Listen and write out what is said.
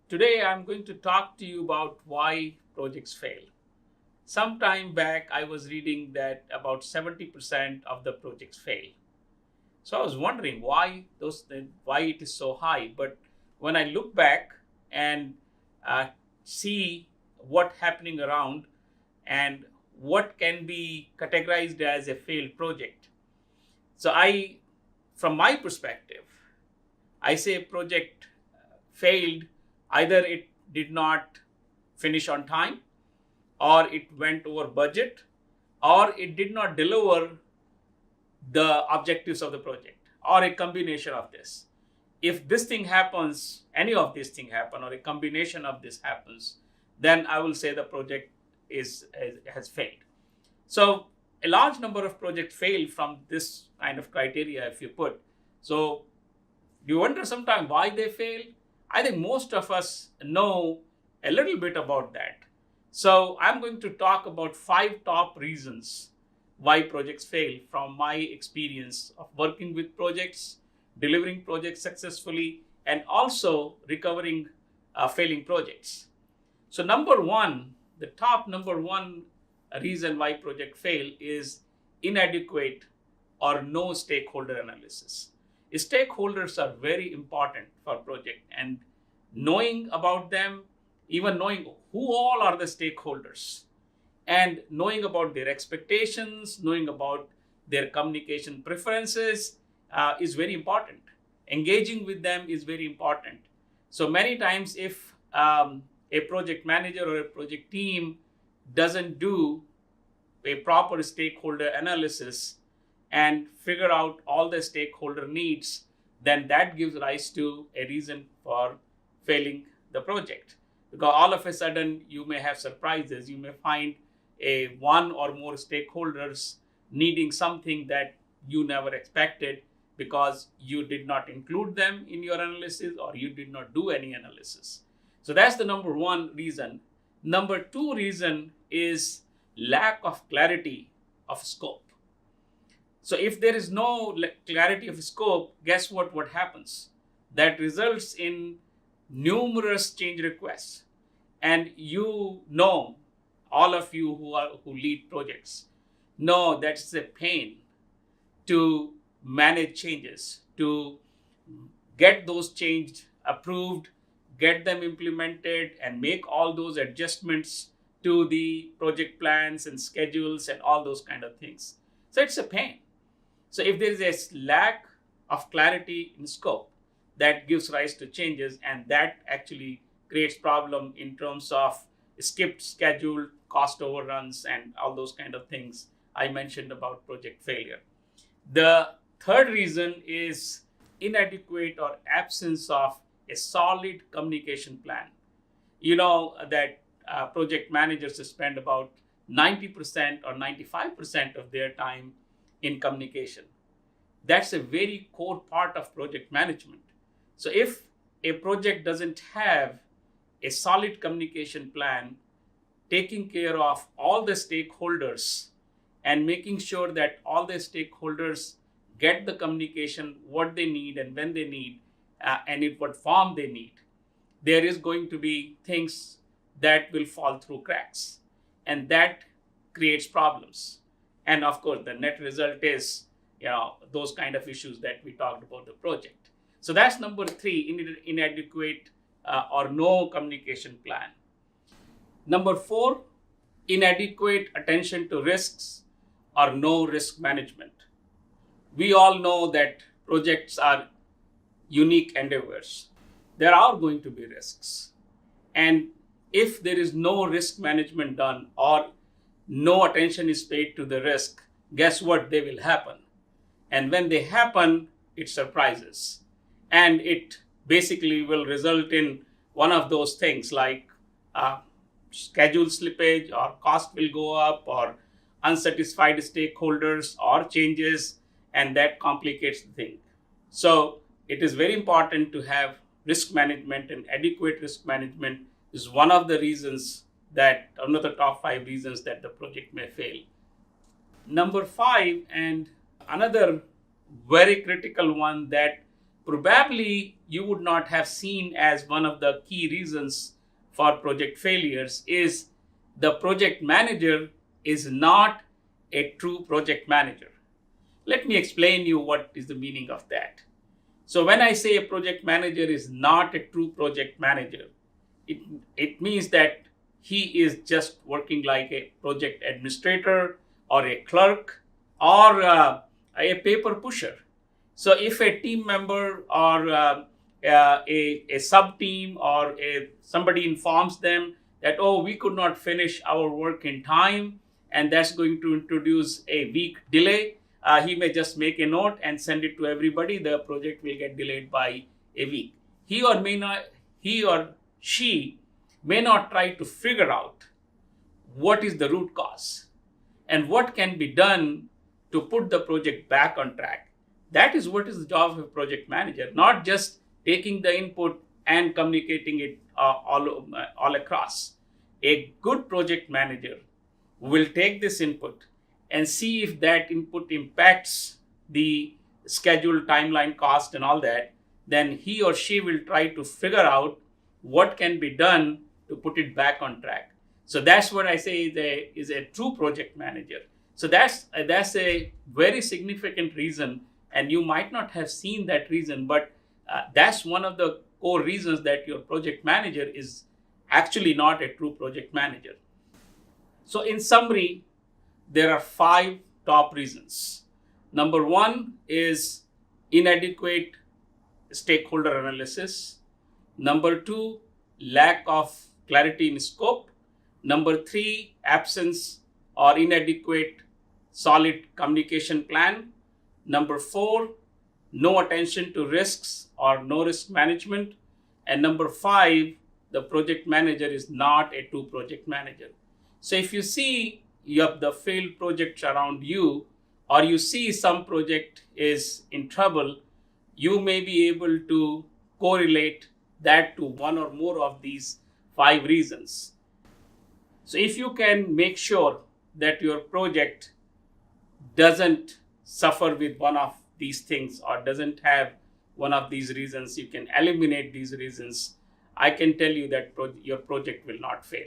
Today, I'm going to talk to you about why projects fail. Some time back, I was reading that about 70% of the projects fail. So I was wondering why it is so high. But when I look back and uh, see what happening around and what can be categorized as a failed project, so from my perspective, I say project failed. Either it did not finish on time, or it went over budget, or it did not deliver the objectives of the project, or a combination of this. If this thing happens, any of these things happen, or a combination of this happens, then I will say the project has failed. So a large number of projects fail from this kind of criteria, if you put. So you wonder sometimes why they fail? I think most of us know a little bit about that. So I'm going to talk about 5 top reasons why projects fail from my experience of working with projects, delivering projects successfully, and also recovering failing projects. So the top number one reason why project fail is inadequate or no stakeholder analysis. Stakeholders are very important for project, and knowing about them, even knowing who all are the stakeholders, and knowing about their expectations, knowing about their communication preferences is very important. Engaging with them is very important. So many times, if a project manager or a project team doesn't do a proper stakeholder analysis and figure out all the stakeholder needs, then that gives rise to a reason for failing the project. Because all of a sudden, you may have surprises. You may find a one or more stakeholders needing something that you never expected because you did not include them in your analysis, or you did not do any analysis. So that's the number one reason. Number two reason is lack of clarity of scope. So if there is no clarity of scope, guess what happens? That results in numerous change requests. And all of you who lead projects know that's a pain to manage changes, to get those changes approved, get them implemented, and make all those adjustments to the project plans and schedules and all those kind of things. So it's a pain. So if there is a lack of clarity in scope, that gives rise to changes, and that actually creates problem in terms of skipped schedule, cost overruns, and all those kind of things I mentioned about project failure. The third reason is inadequate or absence of a solid communication plan. You know that project managers spend about 90% or 95% of their time in communication. That's a very core part of project management. So if a project doesn't have a solid communication plan, taking care of all the stakeholders and making sure that all the stakeholders get the communication, what they need and when they need, and in what form they need, there is going to be things that will fall through cracks, and that creates problems. And of course, the net result is those kind of issues that we talked about the project. So that's number three, inadequate or no communication plan. Number four, inadequate attention to risks or no risk management. We all know that projects are unique endeavors. There are going to be risks. And if there is no risk management done, or no attention is paid to the risk, guess what? They will happen. And when they happen, it surprises. And it basically will result in one of those things like schedule slippage, or cost will go up, or unsatisfied stakeholders, or changes, and that complicates the thing. So it is very important to have risk management, and adequate risk management is one of the top 5 reasons that the project may fail. Number 5, and another very critical one that probably you would not have seen as one of the key reasons for project failures is the project manager is not a true project manager. Let me explain you what is the meaning of that. So when I say a project manager is not a true project manager, it means that he is just working like a project administrator or a clerk or a paper pusher. So if a team member or a sub team or somebody informs them that, oh, we could not finish our work in time and that's going to introduce a week delay, he may just make a note and send it to everybody. The project will get delayed by a week. He or she may not try to figure out what is the root cause and what can be done to put the project back on track. That is what is the job of a project manager, not just taking the input and communicating it all across. A good project manager will take this input and see if that input impacts the schedule, timeline, cost, and all that. Then he or she will try to figure out what can be done to put it back on track. So that's what I say is a true project manager. So that's a very significant reason, and you might not have seen that reason, but that's one of the core reasons that your project manager is actually not a true project manager. So in summary, there are 5 top reasons. Number 1 is inadequate stakeholder analysis. Number 2, lack of clarity in scope. Number 3, absence or inadequate solid communication plan. Number 4, no attention to risks or no risk management. And number 5, the project manager is not a true project manager. So if you see you have the failed projects around you, or you see some project is in trouble, you may be able to correlate that to one or more of these 5 reasons. So if you can make sure that your project doesn't suffer with one of these things or doesn't have one of these reasons, you can eliminate these reasons, I can tell you that your project will not fail.